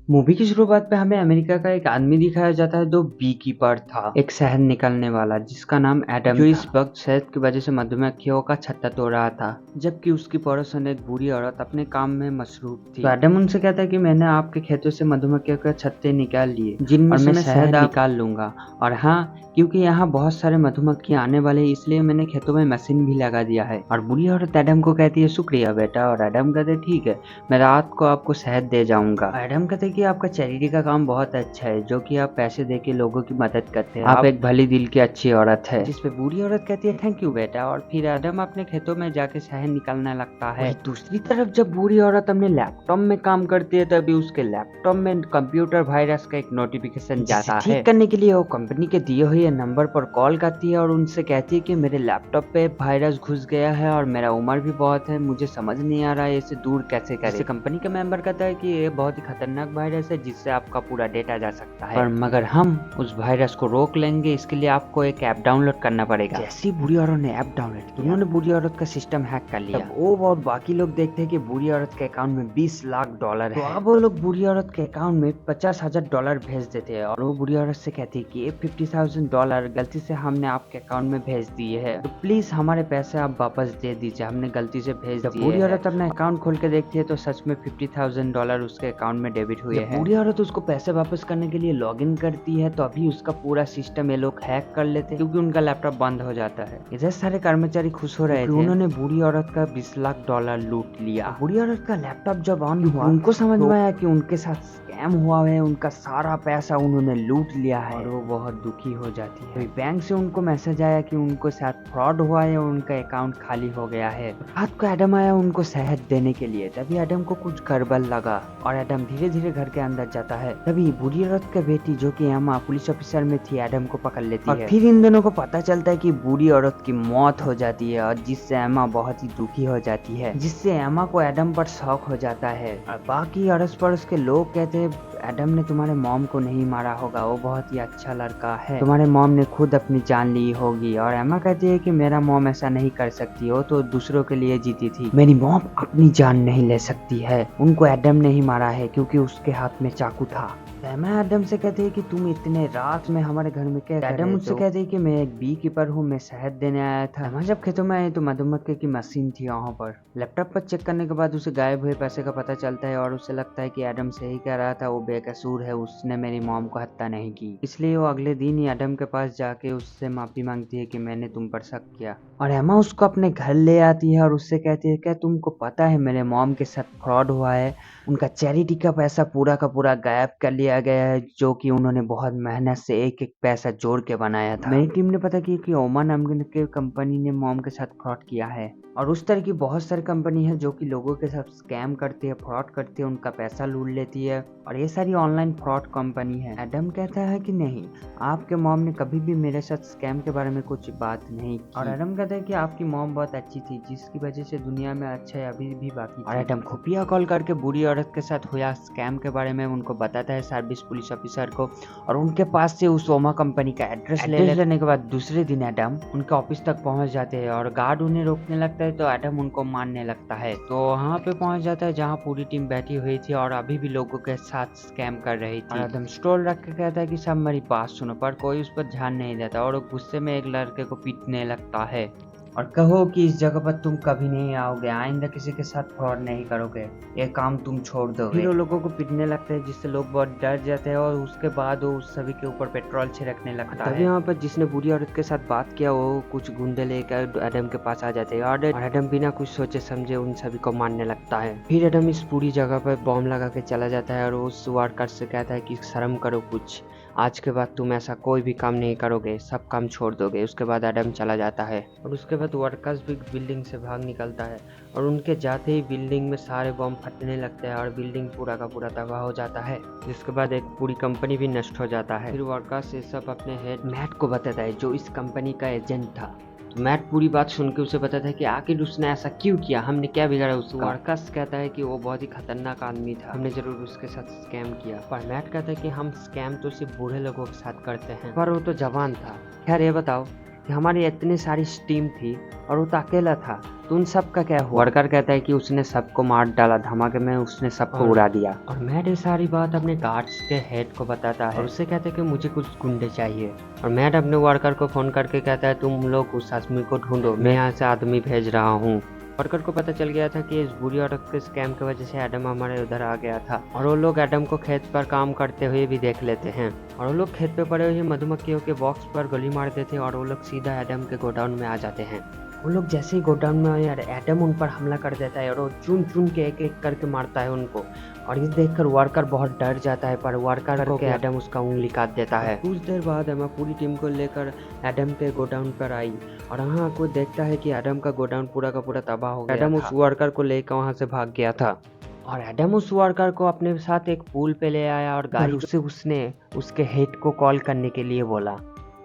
Movie की शुरुआत पे हमें अमेरिका का एक आदमी दिखाया जाता है जो बी कीपर था, एक शहद निकालने वाला जिसका नाम एडम जो इस वक्त शहद की वजह से मधुमक्खियों का छत्ता तोड़ रहा था, जबकि उसकी पड़ोसन एक बूढ़ी औरत अपने काम में मसरूफ थी। तो एडम उनसे कहता है कि मैंने आपके खेतों से मधुमक्खियों के छत्ते निकाल लिए जिनमें से मैं शहद निकाल लूंगा, और हाँ, क्योंकि यहाँ बहुत सारे मधुमक्खी आने वाले हैं इसलिए मैंने खेतों में मशीन भी लगा दिया है। और बूढ़ी औरत एडम को कहती है शुक्रिया बेटा, और एडम कहते ठीक है, मैं रात को आपको शहद दे जाऊंगा। एडम कहते हैं कि आपका चैरिटी का काम बहुत अच्छा है, जो कि आप पैसे दे के लोगों की मदद करते हैं, आप एक भली दिल की अच्छी औरत है। जिसपे बूढ़ी औरत कहती है थैंक यू बेटा, और फिर एडम अपने खेतों में जाके शहद निकालने लगता है। दूसरी तरफ जब बूढ़ी औरत अपने लैपटॉप में काम करती है तभी उसके लैपटॉप में कंप्यूटर वायरस का एक नोटिफिकेशन जाता है। ठीक करने के लिए वो कंपनी के दिए हुए नंबर पर कॉल करती है और उनसे कहती है कि मेरे लैपटॉप पे वायरस घुस गया है और मेरा उम्र भी बहुत है, मुझे समझ नहीं आ रहा है इसे दूर कैसे करें। कंपनी का मेंबर कहता है कि ये बहुत ही खतरनाक वायरस है जिससे आपका पूरा डेटा जा सकता है, पर मगर हम उस वायरस को रोक लेंगे, इसके लिए आपको एक ऐप डाउनलोड करना पड़ेगा। जैसे ही बूढ़ी औरत ने ऐप डाउनलोड किया, उन्होंने बूढ़ी औरत का सिस्टम हैक कर लिया। तब वो और बाकी लोग देखते हैं कि बूढ़ी औरत के अकाउंट में 20 लाख डॉलर है। तो अब वो लोग बूढ़ी औरत के अकाउंट में 50,000 डॉलर भेज देते हैं और वो बूढ़ी औरत से कहती है कि ये 50,000 डॉलर गलती से हमने आपके अकाउंट में भेज दिए है, तो प्लीज हमारे पैसे आप वापस दे दीजिए, हमने गलती से भेज दिए। बूढ़ी औरत अपना अकाउंट खोल के देखती है तो सच में 50,000 डॉलर उसके अकाउंट में डेबिट हुए हैं। बूढ़ी औरत उसको पैसे वापस करने के लिए लॉगिन करती है तो अभी उसका पूरा सिस्टम ये लोग हैक कर लेते हैं क्योंकि उनका लैपटॉप बंद हो जाता है। इधर सारे कर्मचारी खुश हो रहे थे, उन्होंने बूढ़ी औरत का 20 लाख डॉलर लूट लिया। बूढ़ी औरत का लैपटॉप जब ऑन हुआ उनको समझ में आया कि उनके साथ स्कैम हुआ है, उनका सारा पैसा उन्होंने लूट लिया है और वो बहुत दुखी हो जाती है। बैंक से उनको मैसेज आया कि उनको साथ फ्रॉड हुआ है और उनका अकाउंट खाली हो गया है। रात को एडम आया उनको शहद देने के लिए, तभी एडम को कुछ गड़बड़ लगा और एडम धीरे धीरे घर के अंदर जाता है। तभी बूढ़ी औरत की बेटी जो कि एमा पुलिस ऑफिसर में थी एडम को पकड़ लेती है। फिर इन दोनों को पता चलता है कि बूढ़ी औरत की मौत हो जाती है और जिससे एमा बहुत ही दुखी हो जाती है, जिससे एमा को एडम पर शौक हो जाता है। और बाकी अड़ोस पड़ोस के लोग कहते हैं एडम ने तुम्हारे मॉम को नहीं मारा होगा, वो बहुत ही अच्छा लड़का है, तुम्हारे मॉम ने खुद अपनी जान ली होगी। और एमा कहती है कि मेरा मॉम ऐसा नहीं कर सकती, हो तो दूसरों के लिए जीती थी, मेरी मॉम अपनी जान नहीं ले सकती है, उनको एडम ने ही मारा है क्योंकि उसके हाथ में चाकू था। एमा एडम से कहती है कि तुम इतने रात में हमारे घर में क्या कर रहे हो? एडम मुझसे कहती है कि मैं एक बी कीपर हूँ, मैं शहद देने आया था। एमा जब खेतों में आई तो मधुमक्खी की मशीन थी वहाँ पर। लैपटॉप पर चेक करने के बाद उसे गायब हुए पैसे का पता चलता है और उसे लगता है कि एडम सही कह रहा था, वो बेकसूर है, उसने मेरी मॉम को हत्या नहीं की। इसलिए वो अगले दिन ही एडम के पास जाके उससे माफी मांगती है कि मैंने तुम पर शक किया। और एमा उसको अपने घर ले आती है और उससे कहती है क्या तुमको पता है मेरे मॉम के साथ फ्रॉड हुआ है, उनका चैरिटी का पैसा पूरा का पूरा गायब कर लिया गया है, जो कि उन्होंने बहुत मेहनत से एक एक पैसा जोड़ के बनाया था। मेरी टीम ने पता किया कि ओमा नाम के कंपनी ने मॉम के साथ फ्रॉड किया है और उस तरह की बहुत सारी कंपनी है जो कि लोगों के साथ स्कैम करती है, फ्रॉड करती है, उनका पैसा लूट लेती है और ये सारी ऑनलाइन फ्रॉड कंपनी है। एडम कहता है कि नहीं, आपके मॉम ने कभी भी मेरे साथ स्कैम के बारे में कुछ बात नहीं की। और एडम कहता है कि आपकी मॉम बहुत अच्छी थी जिसकी वजह से दुनिया में अच्छा है अभी भी बाकी। और एडम खुफिया कॉल करके बूढ़ी औरत के साथ हुआ स्कैम के बारे में उनको बताता है सर्विस पुलिस ऑफिसर को और उनके पास से उस ओमा कंपनी का एड्रेस लेने के बाद दूसरे दिन एडम उनके ऑफिस तक पहुंच जाते हैं और गार्ड उन्हें रोकने लगता है तो एडम उनको मारने लगता है। तो वहाँ पे पहुंच जाता है जहाँ पूरी टीम बैठी हुई थी और अभी भी लोगों के साथ स्कैम कर रही थी। और एडम स्टोल रख के कहता है कि सब मेरी बात सुनो, पर कोई उस पर ध्यान नहीं देता और वो गुस्से में एक लड़के को पीटने लगता है और कहो कि इस जगह पर तुम कभी नहीं आओगे, आइंदा किसी के साथ फ्रॉड नहीं करोगे, ये काम तुम छोड़ दो। फिर वो लोगों को पीटने लगते हैं जिससे लोग बहुत डर जाते हैं और उसके बाद वो उस सभी के ऊपर पेट्रोल छिड़कने लगता है। तभी वहाँ पर जिसने बूढ़ी औरत के साथ बात किया वो कुछ गुंडे लेकर एडम के पास आ जाते हैं और एडम बिना कुछ सोचे समझे उन सभी को मारने लगता है। फिर एडम इस पूरी जगह पर बॉम्ब लगा के चला जाता है और उस वर्कर से कहता है कि शर्म करो कुछ, आज के बाद तुम ऐसा कोई भी काम नहीं करोगे, सब काम छोड़ दोगे। उसके बाद एडम चला जाता है और उसके बाद वर्कर्स भी बिल्डिंग से भाग निकलता है और उनके जाते ही बिल्डिंग में सारे बम फटने लगते हैं और बिल्डिंग पूरा का पूरा तबाह हो जाता है, जिसके बाद एक पूरी कंपनी भी नष्ट हो जाता है। फिर वर्कर्स ये सब अपने हेड मैट को बताता है जो इस कंपनी का एजेंट था। तो मैट पूरी बात सुन के उसे बताता है कि आखिर उसने ऐसा क्यों किया, हमने क्या बिगाड़ा उसका। वर्कर्स कहता है कि वो बहुत ही खतरनाक आदमी था, हमने जरूर उसके साथ स्कैम किया। पर मैट कहता है कि हम स्कैम तो सिर्फ बूढ़े लोगों के साथ करते हैं, पर वो तो जवान था। खैर ये बताओ कि हमारी इतनी सारी टीम थी और वो तो अकेला था, तो उन सब का क्या हुआ? वर्कर कहता है कि उसने सबको मार डाला, धमाके में उसने सबको उड़ा दिया। और मैट ये सारी बात अपने गार्ड्स के हेड को बताता है और उससे कहता है कि मुझे कुछ गुंडे चाहिए। और मैट अपने वर्कर को फोन करके कहता है तुम लोग उस आदमी को ढूंढो, मैं यहाँ से आदमी भेज रहा हूँ। वर्कर को पता चल गया था कि इस बुरी औरत के स्कैम की वजह से एडम हमारे उधर आ गया था और वो लोग एडम को खेत पर काम करते हुए भी देख लेते हैं और वो लोग खेत पे पड़े हुए मधुमक्खियों के बॉक्स पर गोली मार देते हैं और वो लोग सीधा एडम के गोडाउन में आ जाते हैं। वो लोग जैसे ही गोडाउन में आए एडम उन पर हमला कर देता है और वो चुन चुन के एक एक करके मारता है उनको और ये देखकर वर्कर बहुत डर जाता है, पर वर्कर को एडम उसका उंगली काट देता है। कुछ देर बाद एमा पूरी टीम को लेकर एडम के गोडाउन पर आई और वहाँ को देखता है कि एडम का गोडाउन पूरा का पूरा तबाह हो गया। एडम उस वर्कर को लेकर वहाँ से भाग गया था और एडम उस वर्कर को अपने साथ एक पूल पे ले आया और गाड़ी से उसने उसके हेड को कॉल करने के लिए बोला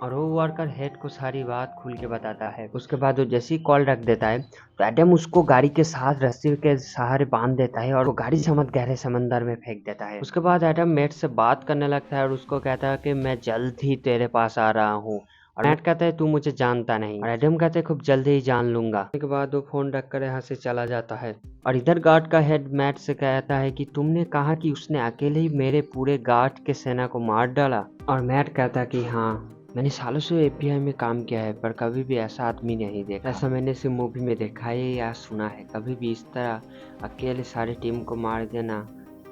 और वो वर्कर हेड को सारी बात खुल के बताता है। उसके बाद वो जैसे ही कॉल रख देता है तो एडम उसको गाड़ी के साथ रस्सी के सहारे बांध देता है और वो गाड़ी समेत गहरे समंदर में फेंक देता है। उसके बाद एडम मेट से बात करने लगता है और उसको कहता है कि मैं जल्द ही तेरे पास आ रहा हूँ और मैट कहता है तू मुझे जानता नहीं और एडम कहते है खूब जल्दी ही जान लूंगा। उसके बाद वो फोन रख कर यहाँ से चला जाता है और इधर गार्ड का हेड मैट से कहता है कि तुमने कहा कि उसने अकेले ही मेरे पूरे गार्ड के सेना को मार डाला और मैट कहता है कि हाँ, मैंने सालों से एफबीआई में काम किया है पर कभी भी ऐसा आदमी नहीं देखा। ऐसा मैंने सिर्फ मूवी में देखा है या सुना है, कभी भी इस तरह अकेले सारी टीम को मार देना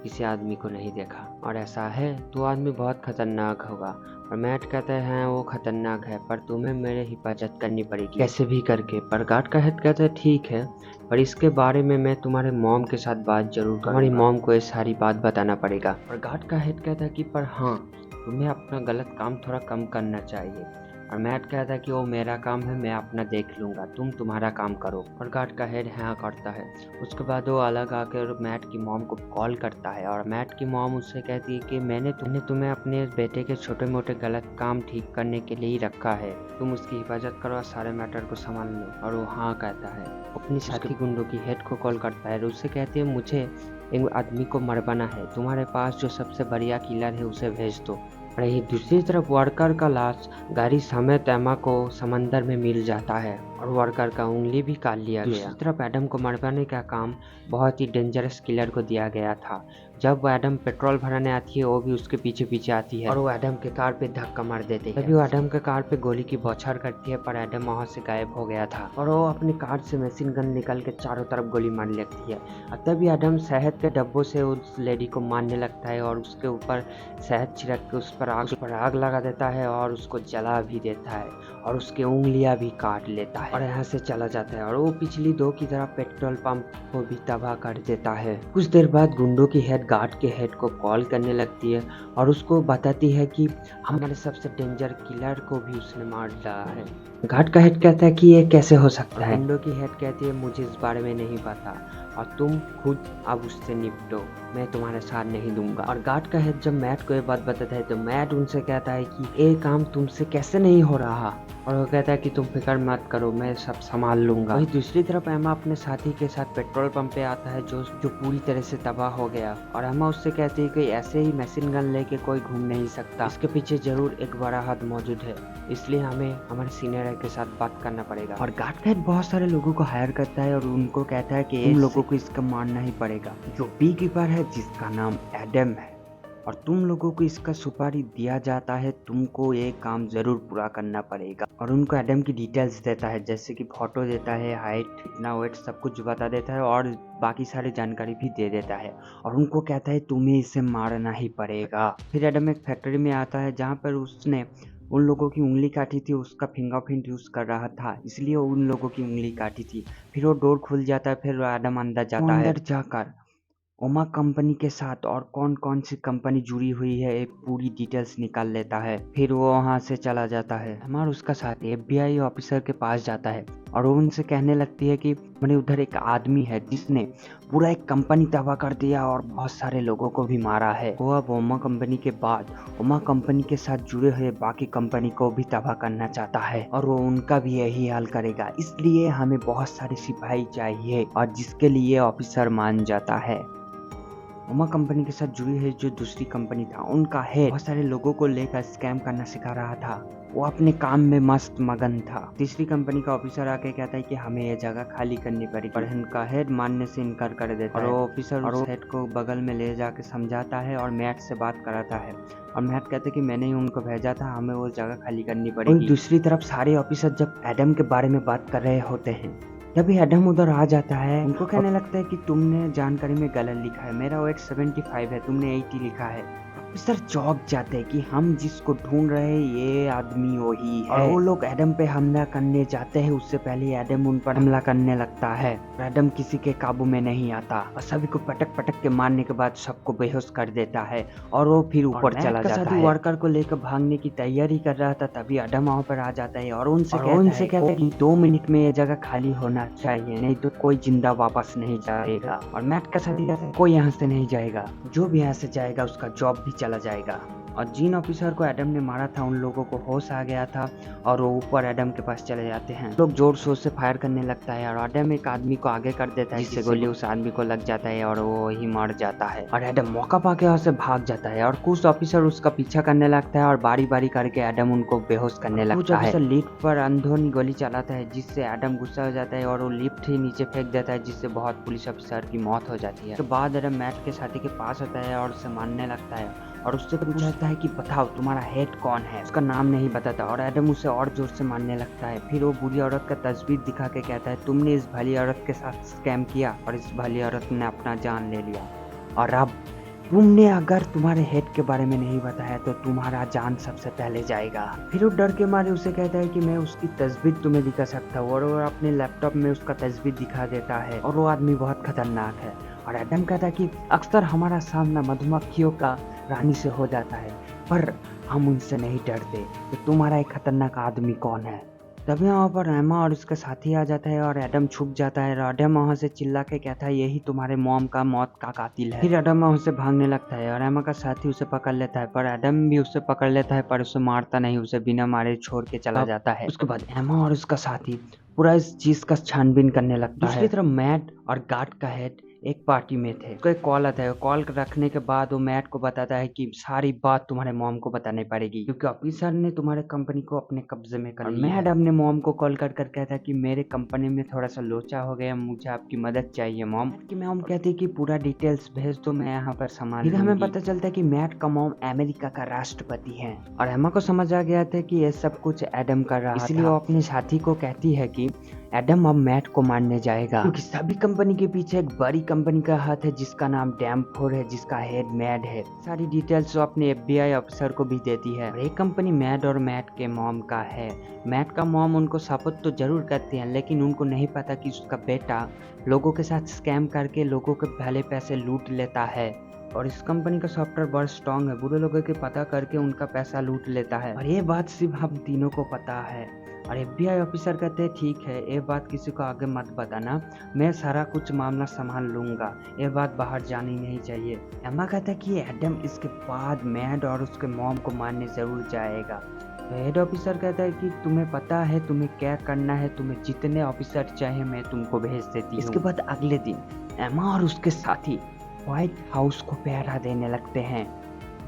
किसी आदमी को नहीं देखा। और ऐसा है तो आदमी बहुत खतरनाक होगा। और मैट कहते हैं वो खतरनाक है पर तुम्हें मेरे हिफाजत करनी पड़ेगी कैसे भी करके। पर गार्ड का हेड कहता है ठीक है पर इसके बारे में मैं तुम्हारे मॉम के साथ बात जरूर करूंगा। हमारी मॉम को ये सारी बात बताना पड़ेगा। और गार्ड का हेड कहता है कि पर हाँ, तुम्हें अपना गलत काम थोड़ा कम करना चाहिए। और मैट कहता है कि वो मेरा काम है, मैं अपना देख लूंगा, तुम तुम्हारा काम करो। और गार्ड का हेड हाँ करता है। उसके बाद वो अलग आकर मैट की मॉम को कॉल करता है और मैट की मॉम उससे कहती है कि मैंने तुम्हें अपने बेटे के छोटे मोटे गलत काम ठीक करने के लिए ही रखा है, तुम उसकी हिफाजत करो और सारे मैटर को संभाल लो। और वो हाँ कहता है। अपनी साथी गुंडों की हेड को कॉल करता है और उससे कहती है मुझे एक आदमी को मरवाना है, तुम्हारे पास जो सबसे बढ़िया किलर है उसे भेज दो। और ये दूसरी तरफ वर्कर का लाश गाड़ी समेत एमा को समंदर में मिल जाता है और वर्कर का उंगली भी काट लिया गया। दूसरी तरफ एडम को मरवाने का काम बहुत ही डेंजरस किलर को दिया गया था। जब वो एडम पेट्रोल भराने आती है वो भी उसके पीछे पीछे आती है और वो एडम के कार पे धक्का मार देती है। तभी वो एडम के कार पे गोली की बौछार करती है पर एडम वहाँ से गायब हो गया था और वो अपनी कार से मशीन गन निकाल के चारों तरफ गोली मार लगती है। और तभी एडम शहद के डब्बों से उस लेडी को मारने लगता है और उसके ऊपर शहद छिड़क के उस पर आग लगा देता है और उसको जला भी देता है और उसकी उंगलियां भी काट लेता है और यहाँ से चला जाता है। और वो पिछली दो की तरह पेट्रोल पंप को भी तबाह कर देता है। कुछ देर बाद गुंडों की हेड गार्ड के हेड को कॉल करने लगती है और उसको बताती है कि हमारे सबसे डेंजर किलर को भी उसने मार डाला है। गार्ड का हेड कहता है कि ये कैसे हो सकता है। गुंडों की हेड कहती है मुझे इस बारे में नहीं पता और तुम खुद अब उससे निपटो, मैं तुम्हारे साथ नहीं दूंगा। और गार्ड का हेड जब मैट को ये बात बताता है तो मैट उनसे कहता है कि ये काम तुमसे कैसे नहीं हो रहा और वो कहता है कि तुम फिक्र मत करो, मैं सब संभाल लूंगा। वही दूसरी तरफ एमा अपने साथी के साथ पेट्रोल पंप पे आता है जो पूरी तरह से तबाह हो गया और एमा उससे कहती है कि ऐसे ही मशीन गन लेके कोई घूम नहीं सकता, इसके पीछे जरूर एक बड़ा हाथ मौजूद है, इसलिए हमें हमारे सीनियर के साथ बात करना पड़ेगा। और गार्ड का हेड बहुत सारे लोगों को हायर करता है और उनको कहता है कि तुम लोगों को इसका मारना ही पड़ेगा। जो बी कीपर है जिसका नाम एडम है और तुम लोगों को इसका सुपारी दिया जाता है, तुमको ये काम जरूर पूरा करना पड़ेगा। और उनको एडम की डिटेल्स देता है जैसे कि फोटो देता है, हाइट, इतना वेट, सब कुछ बता देता है और बाकी सारी जानकारी भी दे देता है और उनको कहता है तुम्हें इसे मारना ही पड़ेगा। फिर एडम एक फैक्ट्री में आता है जहाँ पर उसने उन लोगों की उंगली काटी थी, उसका फिंगरप्रिंट यूज कर रहा था इसलिए उन लोगों की उंगली काटी थी। फिर वो डोर खुल जाता है, फिर एडम अंदर जाता है। अंदर जाकर ओमा कंपनी के साथ और कौन कौन सी कंपनी जुड़ी हुई है एक पूरी डिटेल्स निकाल लेता है। फिर वो वहाँ से चला जाता है। हमारा उसका साथ एफबीआई ऑफिसर के पास जाता है और वो उनसे कहने लगती है कि मैंने उधर एक आदमी है जिसने पूरा एक कंपनी तबाह कर दिया और बहुत सारे लोगों को भी मारा है। वो अब ओमा कंपनी के बाद ओमा कंपनी के साथ जुड़े हुए बाकी कंपनी को भी तबाह करना चाहता है और वो उनका भी यही हाल करेगा, इसलिए हमें बहुत सारे सिपाही चाहिए और जिसके लिए ऑफिसर मान जाता है। उमा कंपनी के साथ जुड़ी है जो दूसरी कंपनी था, उनका हेड बहुत सारे लोगों को लेकर स्कैम करना सिखा रहा था। वो अपने काम में मस्त मगन था। तीसरी कंपनी का ऑफिसर आके कहता है कि हमें ये जगह खाली करनी पड़ेगी, पर इनका हेड मानने से इनकार कर देता है। और वो ऑफिसर उस हेड को बगल में ले जाके समझाता है और मैट से बात कराता है, और मैट कहते कि मैंने ही उनको भेजा था, हमें वो जगह खाली करनी पड़ेगी। दूसरी तरफ सारे ऑफिसर जब एडम के बारे में बात कर रहे होते हैं, तभी एडम उधर आ जाता है। उनको कहने लगता है कि तुमने जानकारी में गलत लिखा है, मेरा वेट 75 है, तुमने 80 लिखा है। सर चौंक जाते हैं कि हम जिसको ढूंढ रहे हैं ये आदमी वही है। और वो लोग एडम पे हमला करने जाते हैं, उससे पहले एडम उन पर हमला करने लगता है। एडम किसी के काबू में नहीं आता और सभी को पटक पटक के मारने के बाद सबको बेहोश कर देता है और वो फिर ऊपर चला जाता है। वर्कर को लेकर भागने की तैयारी कर रहा था, तभी एडम वहाँ पर आ जाता है और उनसे कहता है कि 2 मिनट में ये जगह खाली होना चाहिए, नहीं तो कोई जिंदा वापस नहीं जाएगा। और मैट का साथी कहता है कोई यहाँ से नहीं जाएगा, जो भी यहाँ से जाएगा उसका जॉब भी चला जाएगा। और जिन ऑफिसर को एडम ने मारा था उन लोगों को होश आ गया था और वो ऊपर एडम के पास चले जाते हैं। लोग जोर शोर से फायर करने लगता है और एडम एक आदमी को आगे कर देता है, जिससे गोली उस आदमी को लग जाता है और वो ही मर जाता है। और एडम मौका पाके वहाँ से भाग जाता है और कुछ ऑफिसर उसका पीछा करने लगता है और बारी बारी करके एडम उनको बेहोश करने लगता है। कुछ ऑफिसर लिफ्ट पर अंधोनी गोली चलाता है, जिससे एडम गुस्सा हो जाता है और वो लिफ्ट ही नीचे फेंक देता है, जिससे बहुत पुलिस ऑफिसर की मौत हो जाती है। तो बाद एडम मैट के साथी के पास होता है और उसे मारने लगता है और उससे पूछता है कि बताओ तुम्हारा हेड कौन है। उसका नाम नहीं बताता और एडम उसे और जोर से मारने लगता है। फिर वो बुरी औरत का तस्वीर दिखा के कहता है तुमने इस भली औरत के साथ स्कैम किया और इस भली औरत ने अपना जान ले लिया, और अब तुमने अगर तुम्हारे हेड के बारे में नहीं बताया तो तुम्हारा जान सबसे पहले जाएगा। फिर वो डर के मारे उसे कहता है कि मैं उसकी तस्वीर तुम्हें दिखा सकता हूँ, और वो अपने लैपटॉप में उसका तस्वीर दिखा देता है और वो आदमी बहुत खतरनाक है। और एडम कहता है कि अक्सर हमारा सामना मधुमक्खियों का रानी से हो जाता है, पर हम उनसे नहीं डरते, तो तुम्हारा एक खतरनाक आदमी कौन है। तभी वहाँ पर एमा और उसका साथी आ जाता है और एडम छुप जाता है और एडम वहाँ से चिल्ला के कहता है यही तुम्हारे मॉम का मौत का कातिल है। फिर एडम वहाँ से भागने लगता है और एमा का साथी उसे पकड़ लेता है, पर एडम भी उसे पकड़ लेता है, पर उसे मारता नहीं, उसे बिना मारे छोड़ के चला जाता है। उसके बाद एमा और उसका साथी पूरा इस चीज का छानबीन करने लगता है। दूसरी तरफ मैट और गार्ड का हेड एक पार्टी में थे। उसको एक कॉल आता है, कॉल रखने के बाद वो मैट को बताता है कि सारी बात तुम्हारे मॉम को बतानी पड़ेगी, क्योंकि ऑफिसर ने तुम्हारे कंपनी को अपने कब्जे में कर लिया है। मैट अपने मॉम को कॉल कर कहता है कि मेरे कंपनी में थोड़ा सा लोचा हो गया, मुझे आपकी मदद चाहिए मॉम। कि मॉम कहती है कि पूरा डिटेल्स भेज दो, मैं यहाँ पर संभाल लूंगी। फिर हमें पता चलता है कि मैट का मॉम अमेरिका का राष्ट्रपति है और एमा को समझ आ गया था कि ये सब कुछ एडम कर रहा था, इसलिए वो अपने साथी को कहती है कि एडम अब मैट को मारने जाएगा, क्योंकि सभी कंपनी के पीछे एक बड़ी कंपनी का हाथ है जिसका नाम डैम्पफोर है, जिसका हेड मैड है। सारी डिटेल्स वो अपने FBI अफसर को भी देती है। और एक कंपनी मैड और मैट के मॉम का है। मैट का मॉम उनको सपोर्ट तो जरूर करती है, लेकिन उनको नहीं पता कि उसका बेटा लोगों के साथ स्कैम करके लोगों के भले पैसे लूट लेता है, और इस कंपनी का सॉफ्टवेयर बहुत स्ट्रांग है, बुरे लोगों के पता करके उनका पैसा लूट लेता है। और ये बात सिर्फ हम तीनों को पता है। और FBI ऑफिसर कहते हैं ठीक है, ये बात किसी को आगे मत बताना, मैं सारा कुछ मामला संभाल लूंगा, ये बात बाहर जानी नहीं चाहिए। एमा कहता है कि एडम इसके बाद मैड और उसके मॉम को मारने जरूर जाएगा। तो हेड ऑफिसर कहता है कि तुम्हें पता है तुम्हें क्या करना है, तुम्हें जितने ऑफिसर चाहे मैं तुमको भेज देती हूँ। इसके बाद अगले दिन एमा और उसके साथी व्हाइट हाउस को पहरा देने लगते हैं,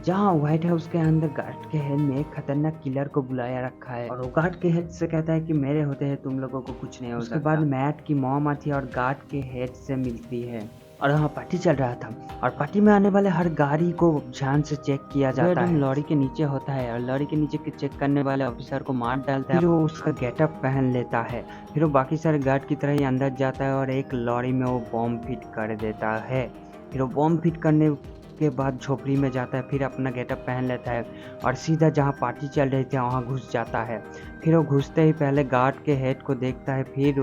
जहाँ व्हाइट हाउस के अंदर गार्ड के हेड ने एक खतरनाक किलर को बुलाया रखा है, और वो गार्ड के हेड से कहता है कि मेरे होते हैं तुम लोगों को कुछ नहीं हो सकता। उसके बाद मैट की मॉम आती है और गार्ड के हेड से मिलती है, और वहाँ पार्टी चल रहा था और पार्टी में आने वाले हर गाड़ी को ध्यान से चेक किया जाता है। लॉरी के नीचे होता है और लॉरी के नीचे के चेक करने वाले ऑफिसर को मार डालता है, फिर वो उसका गेटअप पहन लेता है, फिर वो बाकी सारे गार्ड की तरह ही अंदर जाता है और एक लॉरी में वो बॉम्ब फिट कर देता है। फिर वो बॉम्ब फिट करने के बाद झोपड़ी में जाता है, फिर अपना गेटअप पहन लेता है और सीधा जहाँ पार्टी चल रही थी वहाँ घुस जाता है। फिर वो घुसते ही पहले गार्ड के हेड को देखता है, फिर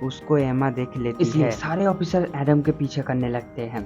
उसको एमा देख लेती है। इसलिए सारे ऑफिसर एडम के पीछे करने लगते हैं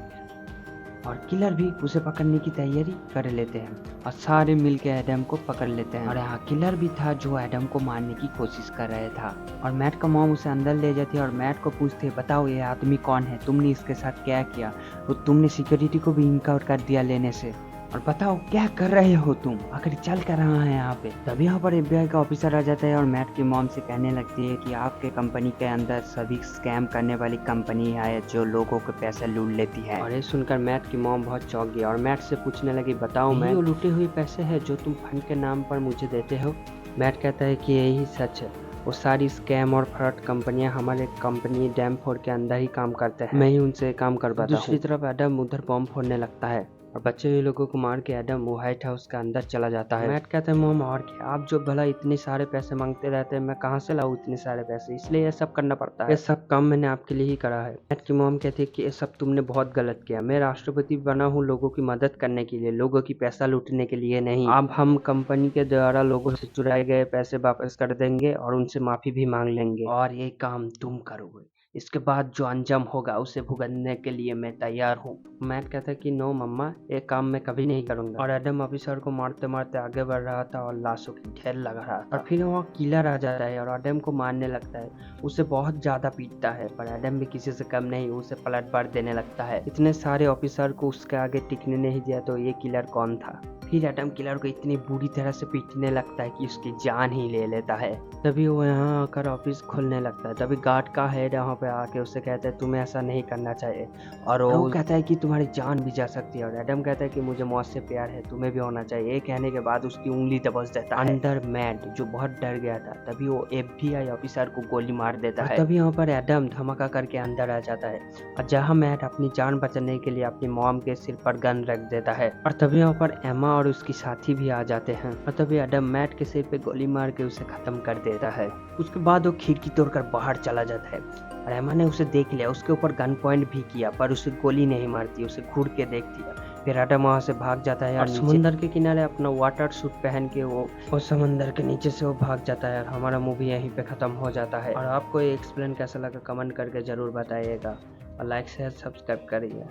और किलर भी उसे पकड़ने की तैयारी कर लेते हैं और सारे मिलके एडम को पकड़ लेते हैं। और यहाँ किलर भी था जो एडम को मारने की कोशिश कर रहा था, और मैट का मॉम उसे अंदर ले जाती है और मैट को पूछते हैं बताओ ये आदमी कौन है, तुमने इसके साथ क्या किया, तो तुमने सिक्योरिटी को भी इनकार कर दिया लेने से। और बताओ क्या कर रहे हो तुम, आखिर चल कर रहा है यहाँ पे। तभी यहाँ पर FBI का ऑफिसर आ जाता है और मैट की मॉम से कहने लगती है कि आपके कंपनी के अंदर सभी स्कैम करने वाली कंपनी है जो लोगों के पैसे लूट लेती है। और ये सुनकर मैट की मॉम बहुत चौंक गई और मैट से पूछने लगी, बताओ मैं वो लूटे हुए पैसे है जो तुम फंड के नाम पर मुझे देते हो। मैट कहता है कि यही सच है, वो सारी स्कैम और फ्रॉड कंपनियां हमारे कंपनी डैमफोर्ड के अंदर ही काम करते हैं, मैं ही उनसे काम करवाता हूं। दूसरी तरफ एडम उधर बम फोड़ने लगता है और बच्चे हुए लोगों को मार के एडम वो व्हाइट हाउस के अंदर चला जाता है। मैट कहता है, मॉम और क्या, आप जो भला इतने सारे पैसे मांगते रहते हैं, मैं कहाँ से लाऊं इतने सारे पैसे, इसलिए ये सब करना पड़ता है, ये सब काम मैंने आपके लिए ही करा है। मैट की मॉम कहती है कि ये सब तुमने बहुत गलत किया, मैं राष्ट्रपति बना हूँ लोगों की मदद करने के लिए, लोगों की पैसा लूटने के लिए नहीं। अब हम कंपनी के द्वारा लोगों से चुराए गए पैसे वापस कर देंगे और उनसे माफी भी मांग लेंगे, और ये काम तुम करोगे, इसके बाद जो अंजाम होगा उसे भुगतने के लिए मैं तैयार हूँ। मैट कहता है कि नो मम्मा, ये काम मैं कभी नहीं करूंगा। और एडम ऑफिसर को मारते मारते आगे बढ़ रहा था और लाशों की ढेर लगा रहा था। और फिर वहाँ किलर आ जाता है और एडम को मारने लगता है, उसे बहुत ज्यादा पीटता है, पर एडम भी किसी से कम नहीं, उसे पलट बार देने लगता है। इतने सारे ऑफिसर को उसके आगे टिकने नहीं दिया तो ये किलर कौन था। फिर एडम किलर को इतनी बुरी तरह से पीटने लगता है कि उसकी जान ही ले लेता है। तभी वो यहाँ आकर ऑफिस खोलने लगता है। तभी गार्ड का हेड यहाँ पे आके उससे कहता है तुम्हें ऐसा नहीं करना चाहिए, और वो कहता है कि तुम्हारी जान भी जा सकती है। और एडम कहता है कि मुझे मौत से प्यार है, तुम्हें भी होना चाहिए। ये कहने के बाद उसकी उंगली दबोच देता है। अंदर मैट जो बहुत डर गया था, तभी वो FBI ऑफिसर को गोली मार देता है। तभी यहाँ पर एडम धमाका करके अंदर आ जाता है और जहाँ मैट अपनी जान बचाने के लिए अपनी मॉम के सिर पर गन रख देता है। और तभी यहाँ पर एमा और उसकी साथी भी आ जाते हैं और तभी एडम मैट के सिर पे गोली मार के उसे खत्म कर देता है। उसके बाद वो खिड़की तोड़कर बाहर चला जाता है और एमा ने उसे देख लिया, उसके ऊपर गन पॉइंट भी किया, पर उसे गोली नहीं मारती, उसे घूर के देखती है। फिर एडम वहां से भाग जाता है और समुंदर के किनारे अपना वाटर सूट पहन के वो समुंदर के नीचे से वो भाग जाता है। और हमारा मूवी यहीं पे खत्म हो जाता है। और आपको ये एक्सप्लेन कैसा लगा कमेंट करके जरूर बताइएगा और लाइक शेयर सब्सक्राइब करिए।